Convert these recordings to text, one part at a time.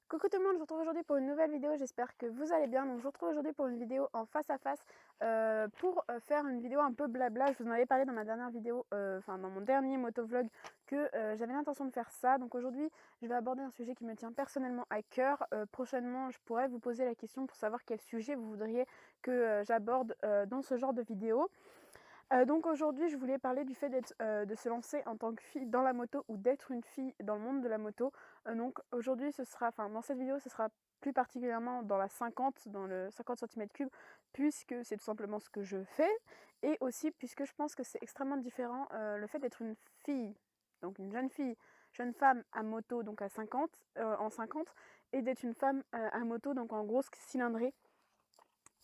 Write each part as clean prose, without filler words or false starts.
Coucou tout le monde, je vous retrouve aujourd'hui pour une nouvelle vidéo, j'espère que vous allez bien. Donc je vous retrouve aujourd'hui pour une vidéo en face à face pour faire une vidéo un peu blabla. Je vous en avais parlé dans ma dernière vidéo, dans mon dernier motovlog que j'avais l'intention de faire ça. Donc aujourd'hui je vais aborder un sujet qui me tient personnellement à cœur. Prochainement je pourrais vous poser la question pour savoir quel sujet vous voudriez que j'aborde dans ce genre de vidéo. Donc aujourd'hui, je voulais parler du fait de se lancer en tant que fille dans la moto ou d'être une fille dans le monde de la moto. Donc aujourd'hui, dans cette vidéo, ce sera plus particulièrement dans la 50, dans le 50 cm3, puisque c'est tout simplement ce que je fais, et aussi puisque je pense que c'est extrêmement différent le fait d'être une fille, donc une jeune fille, jeune femme à moto, donc à 50, en 50, et d'être une femme à moto, donc en grosse cylindrée.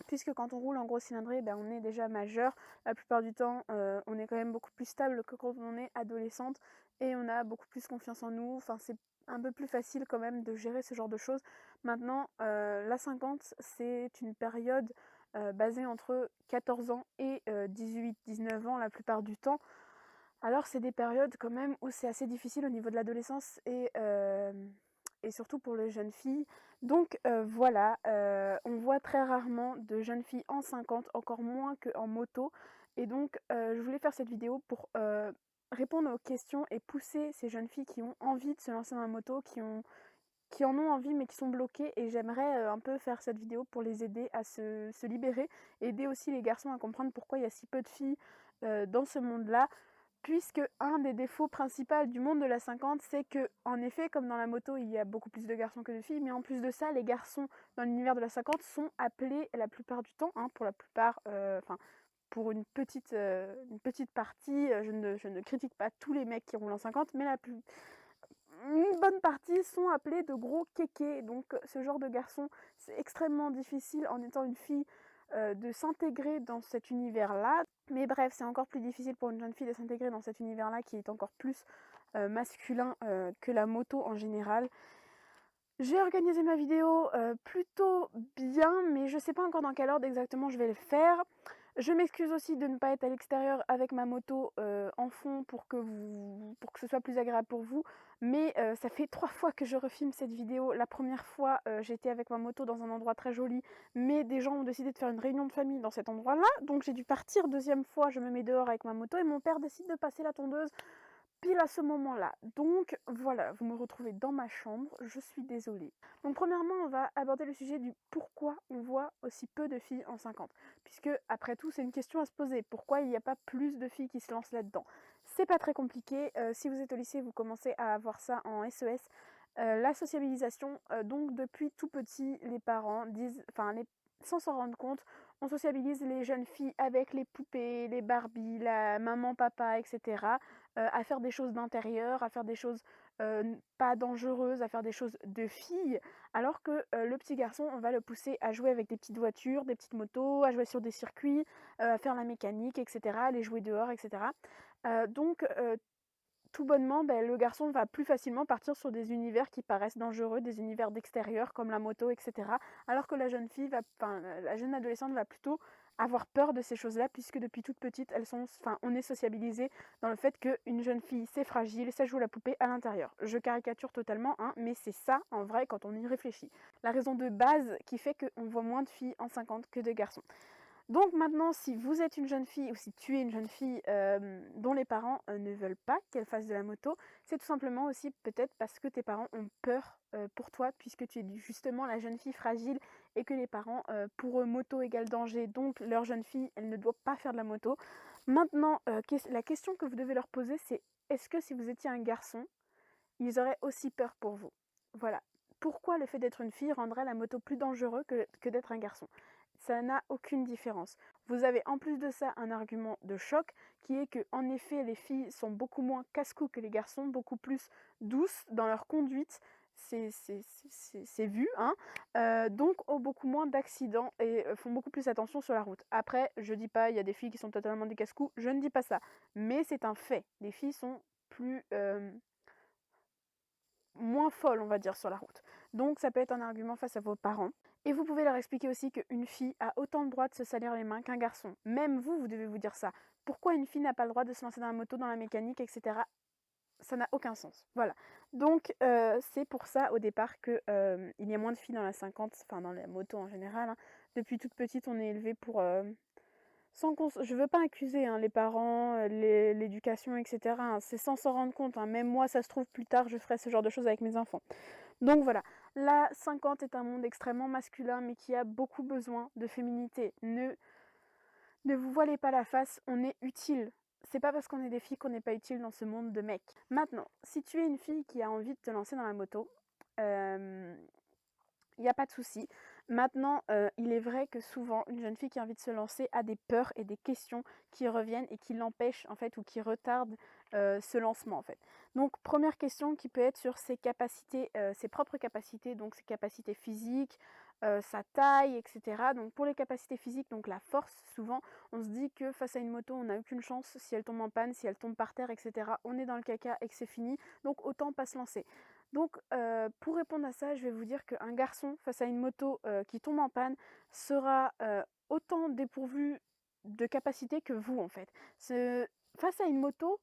Puisque quand on roule en gros cylindrée, on est déjà majeur. La plupart du temps, on est quand même beaucoup plus stable que quand on est adolescente et on a beaucoup plus confiance en nous. Enfin, c'est un peu plus facile quand même de gérer ce genre de choses. Maintenant, la 50, c'est une période basée entre 14 ans et 18-19 ans la plupart du temps. Alors c'est des périodes quand même où c'est assez difficile au niveau de l'adolescence et surtout pour les jeunes filles. Donc voilà, on voit très rarement de jeunes filles en 50, encore moins qu'en moto. Et donc je voulais faire cette vidéo pour répondre aux questions et pousser ces jeunes filles qui ont envie de se lancer dans la moto, qui en ont envie mais qui sont bloquées. Et j'aimerais un peu faire cette vidéo pour les aider à se libérer, et aider aussi les garçons à comprendre pourquoi il y a si peu de filles dans ce monde-là. Puisque un des défauts principaux du monde de la 50, c'est que, en effet, comme dans la moto, il y a beaucoup plus de garçons que de filles, mais en plus de ça, les garçons dans l'univers de la 50 sont appelés la plupart du temps, pour la plupart, pour une petite partie, je ne critique pas tous les mecs qui roulent en 50, mais une bonne partie sont appelés de gros kékés. Donc ce genre de garçon, c'est extrêmement difficile en étant une fille de s'intégrer dans cet univers-là. Mais bref, c'est encore plus difficile pour une jeune fille de s'intégrer dans cet univers-là qui est encore plus masculin que la moto en général. J'ai organisé ma vidéo plutôt bien, mais je sais pas encore dans quel ordre exactement je vais le faire. Je m'excuse aussi de ne pas être à l'extérieur avec ma moto en fond pour que ce soit plus agréable pour vous. Mais ça fait 3 fois que je refilme cette vidéo. La première fois, j'étais avec ma moto dans un endroit très joli, mais des gens ont décidé de faire une réunion de famille dans cet endroit-là. Donc j'ai dû partir. Deuxième fois, je me mets dehors avec ma moto et mon père décide de passer la tondeuse pile à ce moment-là. Donc voilà, vous me retrouvez dans ma chambre, je suis désolée. Donc premièrement, on va aborder le sujet du pourquoi on voit aussi peu de filles en 50. Puisque après tout, c'est une question à se poser. Pourquoi il n'y a pas plus de filles qui se lancent là-dedans? C'est pas très compliqué. Si vous êtes au lycée, vous commencez à avoir ça en SES. La sociabilisation, donc depuis tout petit, les parents disent, sans s'en rendre compte, on sociabilise les jeunes filles avec les poupées, les Barbie, la maman, papa, etc. À faire des choses d'intérieur, à faire des choses pas dangereuses, à faire des choses de filles, alors que le petit garçon, on va le pousser à jouer avec des petites voitures, des petites motos, à jouer sur des circuits, à faire la mécanique, etc., à aller jouer dehors, etc. Donc tout bonnement, le garçon va plus facilement partir sur des univers qui paraissent dangereux, des univers d'extérieur comme la moto, etc. Alors que la jeune fille la jeune adolescente va plutôt avoir peur de ces choses-là, puisque depuis toute petite, on est sociabilisé dans le fait qu'une jeune fille, c'est fragile, ça joue la poupée à l'intérieur. Je caricature totalement, mais c'est ça en vrai quand on y réfléchit. La raison de base qui fait qu'on voit moins de filles en 50 que de garçons. Donc maintenant, si vous êtes une jeune fille ou si tu es une jeune fille dont les parents ne veulent pas qu'elle fasse de la moto, c'est tout simplement aussi peut-être parce que tes parents ont peur pour toi, puisque tu es justement la jeune fille fragile et que les parents, pour eux, moto égale danger, donc leur jeune fille, elle ne doit pas faire de la moto. Maintenant, la question que vous devez leur poser, c'est est-ce que si vous étiez un garçon, ils auraient aussi peur pour vous? Voilà. Pourquoi le fait d'être une fille rendrait la moto plus dangereux que d'être un garçon? Ça n'a aucune différence. Vous avez en plus de ça un argument de choc qui est que, en effet, les filles sont beaucoup moins casse-cou que les garçons, beaucoup plus douces dans leur conduite. C'est vu, hein. Donc ont beaucoup moins d'accidents et font beaucoup plus attention sur la route. Après, je dis pas, il y a des filles qui sont totalement des casse-cou, je ne dis pas ça. Mais c'est un fait. Les filles sont plus moins folle, on va dire, sur la route. Donc ça peut être un argument face à vos parents. Et vous pouvez leur expliquer aussi qu'une fille a autant le droit de se salir les mains qu'un garçon. Même vous, vous devez vous dire ça. Pourquoi une fille n'a pas le droit de se lancer dans la moto, dans la mécanique, etc. ça n'a aucun sens. Voilà. Donc c'est pour ça au départ que il y a moins de filles dans la 50, enfin dans la moto en général. Hein. Depuis toute petite, on est élevé pour je veux pas accuser hein, les parents, l'éducation, etc. Hein, c'est sans s'en rendre compte. Hein. Même moi, ça se trouve plus tard, je ferai ce genre de choses avec mes enfants. Donc voilà, la 50 est un monde extrêmement masculin, mais qui a beaucoup besoin de féminité. Ne vous voilez pas la face, on est utile. C'est pas parce qu'on est des filles qu'on n'est pas utile dans ce monde de mecs. Maintenant, si tu es une fille qui a envie de te lancer dans la moto, il n'y a pas de souci. Maintenant, il est vrai que souvent, une jeune fille qui a envie de se lancer a des peurs et des questions qui reviennent et qui l'empêchent en fait ou qui retardent ce lancement en fait. Donc première question qui peut être sur ses capacités, ses propres capacités, donc ses capacités physiques, sa taille, etc. Donc pour les capacités physiques, donc la force, souvent on se dit que face à une moto, on n'a aucune chance si elle tombe en panne, si elle tombe par terre, etc. On est dans le caca et que c'est fini, donc autant pas se lancer. Donc pour répondre à ça, je vais vous dire qu'un garçon face à une moto qui tombe en panne sera autant dépourvu de capacité que vous en fait. Face à une moto,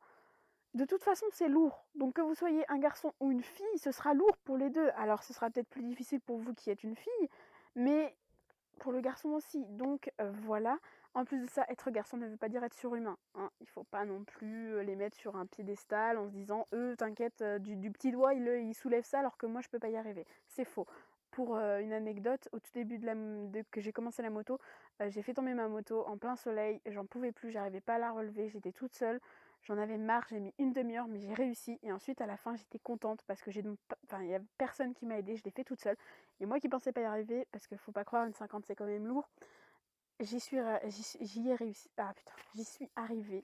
de toute façon c'est lourd. Donc que vous soyez un garçon ou une fille, ce sera lourd pour les deux. Alors ce sera peut-être plus difficile pour vous qui êtes une fille, mais pour le garçon aussi. Donc voilà. En plus de ça, être garçon ne veut pas dire être surhumain. Hein. Il faut pas non plus les mettre sur un piédestal en se disant eux, t'inquiète, du petit doigt, il soulève ça alors que moi je peux pas y arriver. C'est faux. Pour une anecdote, au tout début que j'ai commencé la moto, j'ai fait tomber ma moto en plein soleil, j'en pouvais plus, j'arrivais pas à la relever, j'étais toute seule, j'en avais marre, j'ai mis une demi-heure mais j'ai réussi et ensuite à la fin j'étais contente parce que il y a personne qui m'a aidée, je l'ai fait toute seule et moi qui pensais pas y arriver parce qu'il faut pas croire une 50 c'est quand même lourd, j'y ai réussi. Ah putain, j'y suis arrivée.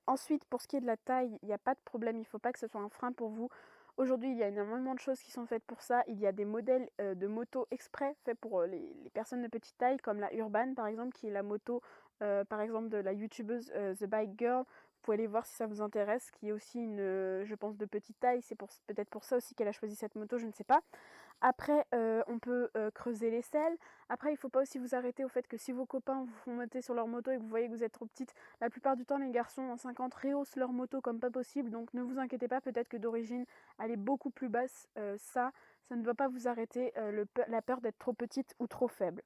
Ensuite, pour ce qui est de la taille, il n'y a pas de problème, il ne faut pas que ce soit un frein pour vous. Aujourd'hui, il y a énormément de choses qui sont faites pour ça. Il y a des modèles de motos exprès faits pour les personnes de petite taille, comme la Urban par exemple, qui est la moto par exemple de la youtubeuse The Bike Girl. Vous pouvez aller voir si ça vous intéresse, qui est aussi une, je pense, de petite taille. C'est peut-être pour ça aussi qu'elle a choisi cette moto, je ne sais pas. Après, on peut creuser les selles. Après, il ne faut pas aussi vous arrêter au fait que si vos copains vous font monter sur leur moto et que vous voyez que vous êtes trop petite, la plupart du temps, les garçons en 50 rehaussent leur moto comme pas possible. Donc ne vous inquiétez pas, peut-être que d'origine, elle est beaucoup plus basse. Ça ne doit pas vous arrêter la peur d'être trop petite ou trop faible.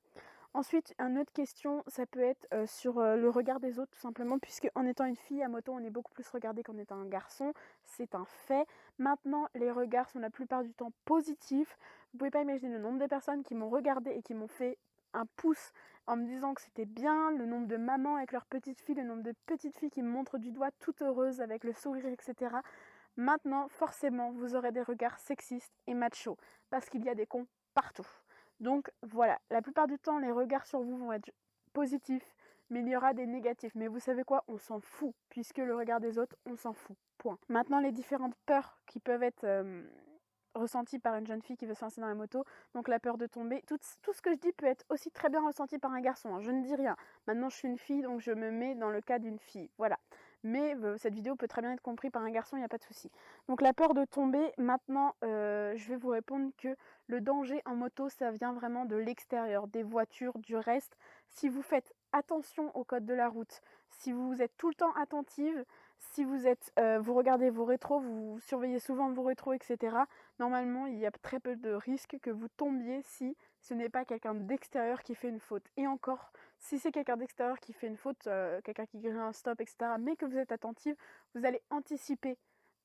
Ensuite, une autre question, ça peut être sur le regard des autres, tout simplement, puisque en étant une fille à moto, on est beaucoup plus regardé qu'en étant un garçon. C'est un fait. Maintenant, les regards sont la plupart du temps positifs. Vous pouvez pas imaginer le nombre de personnes qui m'ont regardé et qui m'ont fait un pouce en me disant que c'était bien, le nombre de mamans avec leurs petites filles, le nombre de petites filles qui me montrent du doigt toute heureuse avec le sourire, etc. Maintenant, forcément, vous aurez des regards sexistes et machos, parce qu'il y a des cons partout. Donc voilà, la plupart du temps, les regards sur vous vont être positifs, mais il y aura des négatifs. Mais vous savez quoi? On s'en fout, puisque le regard des autres, on s'en fout. Point. Maintenant, les différentes peurs qui peuvent être ressenties par une jeune fille qui veut se lancer dans la moto, donc la peur de tomber, tout ce que je dis peut être aussi très bien ressenti par un garçon, hein. Je ne dis rien. Maintenant, je suis une fille, donc je me mets dans le cas d'une fille. Voilà. Mais cette vidéo peut très bien être comprise par un garçon, il n'y a pas de souci. Donc la peur de tomber, maintenant, je vais vous répondre que le danger en moto, ça vient vraiment de l'extérieur, des voitures, du reste. Si vous faites attention au code de la route, si vous êtes tout le temps attentive, si vous regardez vos rétros, vous surveillez souvent vos rétros, etc., normalement, il y a très peu de risques que vous tombiez si ce n'est pas quelqu'un d'extérieur qui fait une faute. Et encore, si c'est quelqu'un d'extérieur qui fait une faute, quelqu'un qui grille un stop, etc., mais que vous êtes attentive, vous allez anticiper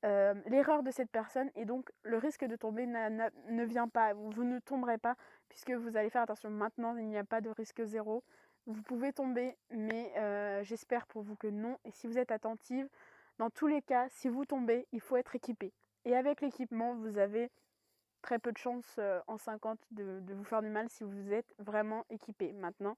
l'erreur de cette personne et donc le risque de tomber ne vient pas, vous ne tomberez pas puisque vous allez faire attention. Maintenant, il n'y a pas de risque zéro. Vous pouvez tomber, mais j'espère pour vous que non. Et si vous êtes attentive, dans tous les cas, si vous tombez, il faut être équipé. Et avec l'équipement, vous avez très peu de chances en 50 de vous faire du mal si vous êtes vraiment équipé. Maintenant,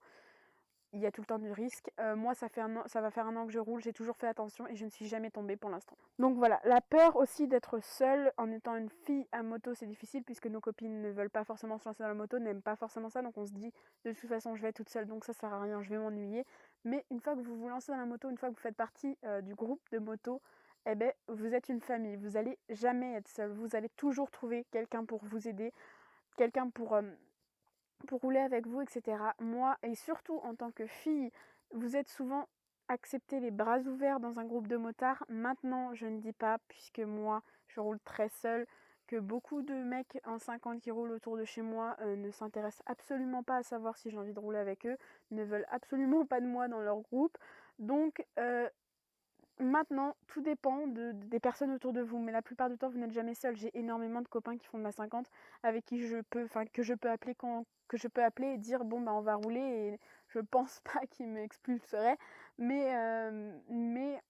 il y a tout le temps du risque. Moi, ça va faire un an que je roule, j'ai toujours fait attention et je ne suis jamais tombée pour l'instant. Donc voilà, la peur aussi d'être seule en étant une fille à moto, c'est difficile puisque nos copines ne veulent pas forcément se lancer dans la moto, n'aiment pas forcément ça, donc on se dit de toute façon je vais être toute seule, donc ça sert à rien, je vais m'ennuyer. Mais une fois que vous vous lancez dans la moto, une fois que vous faites partie du groupe de moto, eh ben, vous êtes une famille, vous allez jamais être seul, vous allez toujours trouver quelqu'un pour vous aider, quelqu'un pour rouler avec vous, etc. Moi, et surtout en tant que fille, vous êtes souvent accepté les bras ouverts dans un groupe de motards. Maintenant, je ne dis pas, puisque moi, je roule très seule, que beaucoup de mecs en 50 qui roulent autour de chez moi ne s'intéressent absolument pas à savoir si j'ai envie de rouler avec eux, ne veulent absolument pas de moi dans leur groupe. Donc, maintenant, tout dépend des personnes autour de vous, mais la plupart du temps, vous n'êtes jamais seul. J'ai énormément de copains qui font de la 50 avec qui que je peux appeler que je peux appeler et dire bon bah on va rouler et je pense pas qu'ils m'expulseraient, mais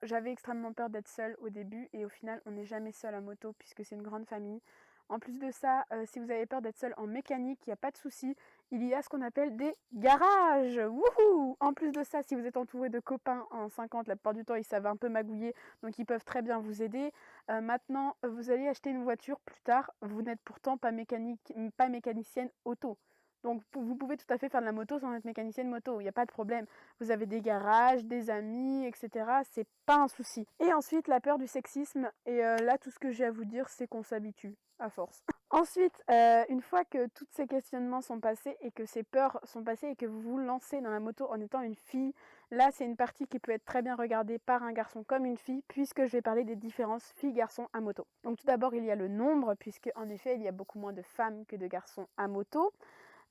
j'avais extrêmement peur d'être seule au début et au final, on n'est jamais seul à moto puisque c'est une grande famille. En plus de ça, si vous avez peur d'être seul en mécanique, il n'y a pas de souci. Il y a ce qu'on appelle des garages. Wouhou! En plus de ça, si vous êtes entouré de copains en 50, la plupart du temps, ils savent un peu magouiller, donc ils peuvent très bien vous aider. Maintenant, vous allez acheter une voiture plus tard. Vous n'êtes pourtant pas mécanicienne auto. Donc vous pouvez tout à fait faire de la moto sans être mécanicienne moto, il n'y a pas de problème. Vous avez des garages, des amis, etc. C'est pas un souci. Et ensuite, la peur du sexisme. Et là, tout ce que j'ai à vous dire, c'est qu'on s'habitue, à force. Ensuite, une fois que tous ces questionnements sont passés et que ces peurs sont passées et que vous vous lancez dans la moto en étant une fille, là, c'est une partie qui peut être très bien regardée par un garçon comme une fille, puisque je vais parler des différences filles-garçons à moto. Donc tout d'abord, il y a le nombre, puisque en effet, il y a beaucoup moins de femmes que de garçons à moto.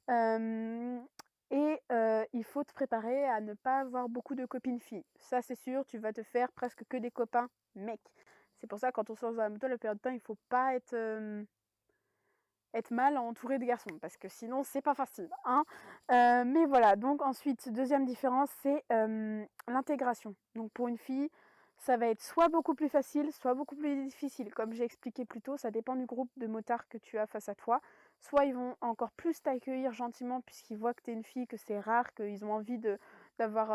Il faut te préparer à ne pas avoir beaucoup de copines filles. Ça, c'est sûr, tu vas te faire presque que des copains mecs. C'est pour ça, quand on sort de la moto, la plupart du temps, il faut pas être mal entouré de garçons, parce que sinon, c'est pas facile, hein. Mais voilà, donc ensuite, deuxième différence, c'est l'intégration. Donc pour une fille, ça va être soit beaucoup plus facile, soit beaucoup plus difficile. Comme j'ai expliqué plus tôt, ça dépend du groupe de motards que tu as face à toi. Soit ils vont encore plus t'accueillir gentiment puisqu'ils voient que tu es une fille, que c'est rare, qu'ils ont envie d'avoir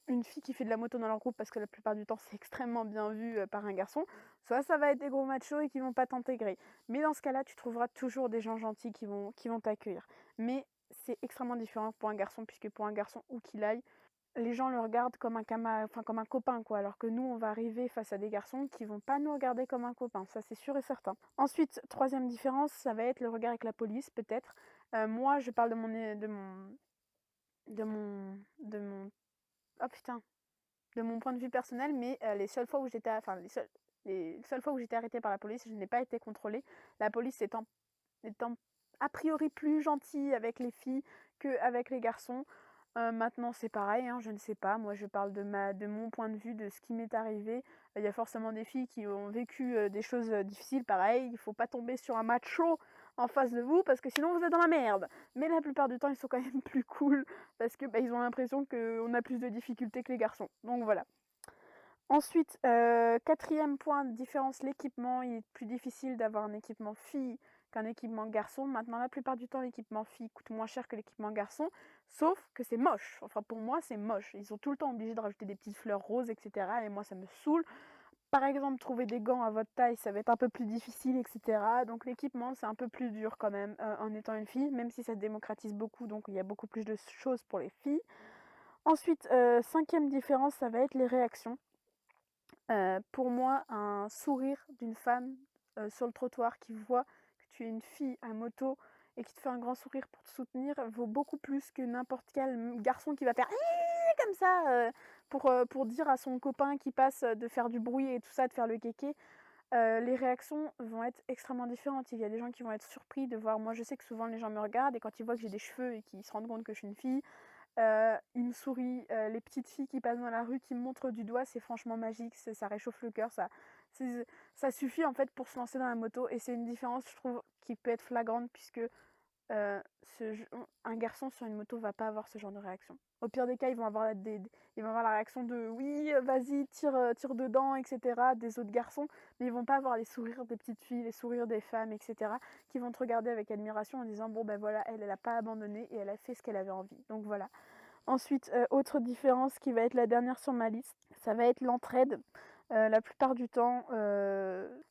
une fille qui fait de la moto dans leur groupe parce que la plupart du temps c'est extrêmement bien vu par un garçon. Soit ça va être des gros machos et qui vont pas t'intégrer. Mais dans ce cas-là, tu trouveras toujours des gens gentils qui vont t'accueillir. Mais c'est extrêmement différent pour un garçon puisque pour un garçon où qu'il aille, les gens le regardent comme comme un copain, quoi. Alors que nous, on va arriver face à des garçons qui vont pas nous regarder comme un copain, ça c'est sûr et certain. Ensuite, troisième différence, ça va être le regard avec la police, peut-être. Moi, je parle de mon, oh putain, de mon point de vue personnel, mais les seules fois où j'étais, les seules fois où j'étais arrêtée par la police, je n'ai pas été contrôlée. La police étant a priori plus gentille avec les filles qu'avec les garçons. Maintenant, c'est pareil, hein, je ne sais pas. Moi, je parle de mon point de vue, de ce qui m'est arrivé. Il y a forcément des filles qui ont vécu des choses difficiles, pareil. Il ne faut pas tomber sur un macho en face de vous parce que sinon vous êtes dans la merde. Mais la plupart du temps, ils sont quand même plus cool parce que ils ont l'impression qu'on a plus de difficultés que les garçons. Donc voilà. Ensuite, quatrième point de différence, l'équipement. Il est plus difficile d'avoir un équipement fille qu'un équipement garçon. Maintenant, la plupart du temps, l'équipement fille coûte moins cher que l'équipement garçon, sauf que c'est moche. Enfin, pour moi, c'est moche. Ils sont tout le temps obligés de rajouter des petites fleurs roses, etc. Et moi, ça me saoule. Par exemple, trouver des gants à votre taille, ça va être un peu plus difficile, etc. Donc l'équipement, c'est un peu plus dur quand même en étant une fille, même si ça se démocratise beaucoup, donc il y a beaucoup plus de choses pour les filles. Ensuite, cinquième différence, ça va être les réactions. Pour moi, un sourire d'une femme sur le trottoir qui voit que tu es une fille à moto et qui te fait un grand sourire pour te soutenir vaut beaucoup plus que n'importe quel garçon qui va faire comme ça pour dire à son copain qui passe de faire du bruit et tout ça, de faire le kéké. Les réactions vont être extrêmement différentes. Il y a des gens qui vont être surpris de voir. Moi, je sais que souvent les gens me regardent et quand ils voient que j'ai des cheveux et qu'ils se rendent compte que je suis une fille, ils me sourient. Les petites filles qui passent dans la rue, qui me montrent du doigt, c'est franchement magique, ça réchauffe le cœur, ça suffit en fait pour se lancer dans la moto et c'est une différence, je trouve, qui peut être flagrante puisque euh, un garçon sur une moto va pas avoir ce genre de réaction. Au pire des cas, ils vont avoir la réaction de oui, vas-y, tire dedans, etc. des autres garçons, mais ils vont pas avoir les sourires des petites filles, les sourires des femmes, etc. qui vont te regarder avec admiration en disant bon ben voilà, elle a pas abandonné et elle a fait ce qu'elle avait envie. Donc voilà. Ensuite, autre différence qui va être la dernière sur ma liste, ça va être l'entraide. La plupart du temps,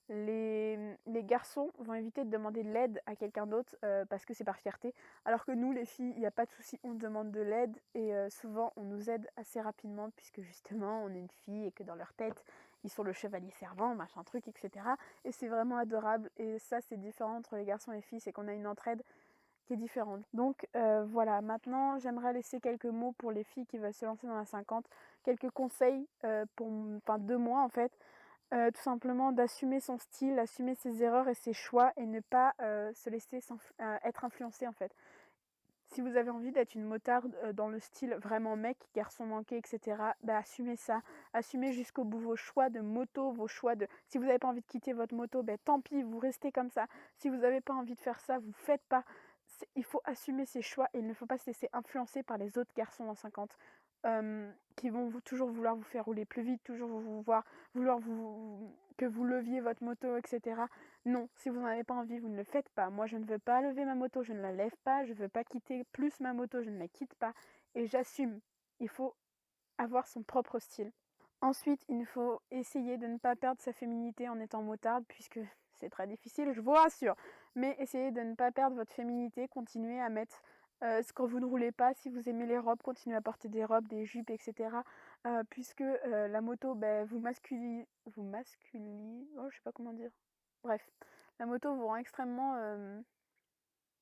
les garçons vont éviter de demander de l'aide à quelqu'un d'autre parce que c'est par fierté. Alors que nous, les filles, il n'y a pas de souci, on demande de l'aide et souvent on nous aide assez rapidement puisque justement on est une fille et que dans leur tête, ils sont le chevalier servant, machin truc, etc. Et c'est vraiment adorable. Et ça, c'est différent entre les garçons et les filles, c'est qu'on a une entraide qui est différente. Donc voilà, maintenant j'aimerais laisser quelques mots pour les filles qui veulent se lancer dans la 50, quelques conseils de moi en fait. Tout simplement d'assumer son style, assumer ses erreurs et ses choix et ne pas se laisser être influencé en fait. Si vous avez envie d'être une motarde dans le style vraiment mec, garçon manqué, etc., bah assumez ça. Assumez jusqu'au bout vos choix de moto, vos choix de... Si vous n'avez pas envie de quitter votre moto, bah tant pis, vous restez comme ça. Si vous n'avez pas envie de faire ça, vous faites pas. Il faut assumer ses choix et il ne faut pas se laisser influencer par les autres garçons en 50 qui vont toujours vouloir vous faire rouler plus vite, toujours vouloir que vous leviez votre moto, etc. Non, si vous n'en avez pas envie, vous ne le faites pas. Moi, je ne veux pas lever ma moto, je ne la lève pas. Je ne veux pas quitter plus ma moto, je ne la quitte pas. Et j'assume. Il faut avoir son propre style. Ensuite, il faut essayer de ne pas perdre sa féminité en étant motarde, puisque c'est très difficile, je vous rassure. Mais essayez de ne pas perdre votre féminité, continuez à mettre quand vous ne roulez pas, si vous aimez les robes, continuez à porter des robes, des jupes, etc. Puisque la moto, vous masculine, oh, je sais pas comment dire. Bref, la moto vous rend extrêmement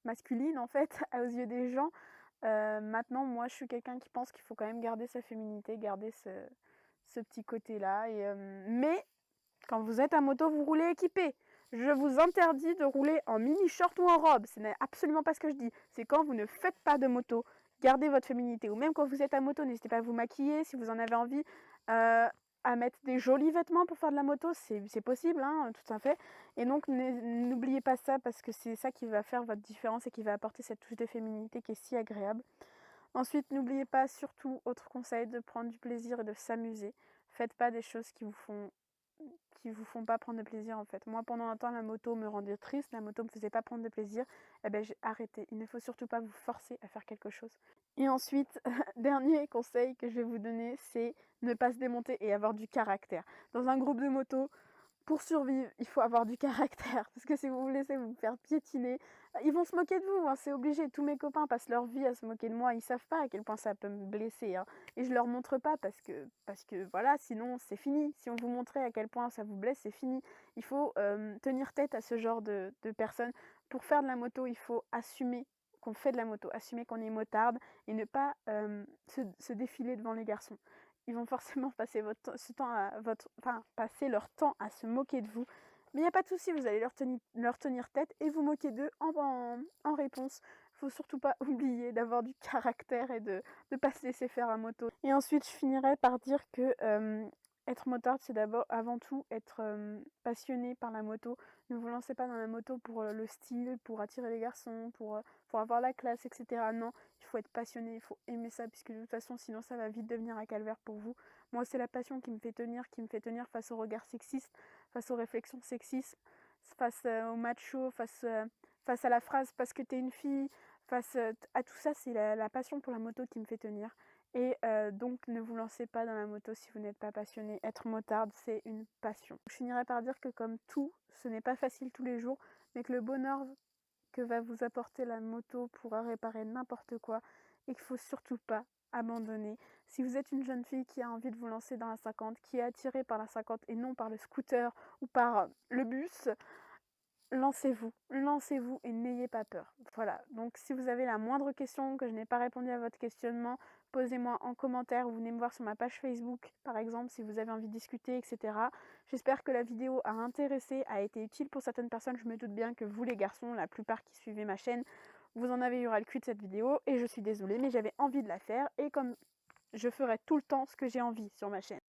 masculine en fait aux yeux des gens. Maintenant, moi, je suis quelqu'un qui pense qu'il faut quand même garder sa féminité, garder ce petit côté-là. Mais quand vous êtes à moto, vous roulez équipé. Je vous interdis de rouler en mini-short ou en robe. Ce n'est absolument pas ce que je dis. C'est quand vous ne faites pas de moto, gardez votre féminité. Ou même quand vous êtes à moto, n'hésitez pas à vous maquiller si vous en avez envie. À mettre des jolis vêtements pour faire de la moto, c'est possible, hein, tout à fait. Et donc n'oubliez pas ça parce que c'est ça qui va faire votre différence et qui va apporter cette touche de féminité qui est si agréable. Ensuite, n'oubliez pas, surtout, autre conseil, de prendre du plaisir et de s'amuser. Faites pas des choses qui vous font pas prendre de plaisir en fait. Moi pendant un temps la moto me rendait triste, la moto me faisait pas prendre de plaisir, et ben j'ai arrêté. Il ne faut surtout pas vous forcer à faire quelque chose. Et ensuite, dernier conseil que je vais vous donner, c'est ne pas se démonter et avoir du caractère. Dans un groupe de moto, pour survivre, il faut avoir du caractère. Parce que si vous vous laissez vous faire piétiner, ils vont se moquer de vous, hein, c'est obligé. Tous mes copains passent leur vie à se moquer de moi. Ils savent pas à quel point ça peut me blesser, hein. Et je leur montre pas parce que voilà, sinon c'est fini. Si on vous montrait à quel point ça vous blesse, c'est fini. Il faut tenir tête à ce genre de personnes. Pour faire de la moto, il faut assumer qu'on fait de la moto, assumer qu'on est motarde et ne pas se défiler devant les garçons. Ils vont forcément passer passer leur temps à se moquer de vous. Mais il n'y a pas de souci, vous allez leur tenir tête et vous moquer d'eux en réponse. Il faut surtout pas oublier d'avoir du caractère et de ne pas se laisser faire à moto. Et ensuite, je finirai par dire que être motarde, c'est d'abord avant tout être passionné par la moto. Ne vous lancez pas dans la moto pour le style, pour attirer les garçons, pour avoir la classe, etc. Non, il faut être passionné, il faut aimer ça, puisque de toute façon, sinon ça va vite devenir un calvaire pour vous. Moi, c'est la passion qui me fait tenir face au regard sexiste, face aux réflexions sexistes, face au macho, face à la phrase parce que t'es une fille, face à tout ça, c'est la passion pour la moto qui me fait tenir. Et donc ne vous lancez pas dans la moto si vous n'êtes pas passionné. Être motarde, c'est une passion. Je finirai par dire que comme tout, ce n'est pas facile tous les jours, mais que le bonheur que va vous apporter la moto pourra réparer n'importe quoi et qu'il ne faut surtout pas abandonner. Si vous êtes une jeune fille qui a envie de vous lancer dans la 50, qui est attirée par la 50 et non par le scooter ou par le bus, lancez-vous et n'ayez pas peur. Voilà, donc si vous avez la moindre question, que je n'ai pas répondu à votre questionnement, posez-moi en commentaire ou venez me voir sur ma page Facebook, par exemple, si vous avez envie de discuter, etc. J'espère que la vidéo a intéressé, a été utile pour certaines personnes. Je me doute bien que vous, les garçons, la plupart qui suivez ma chaîne, vous en avez eu ras le cul de cette vidéo et je suis désolée, mais j'avais envie de la faire et comme je ferai tout le temps ce que j'ai envie sur ma chaîne.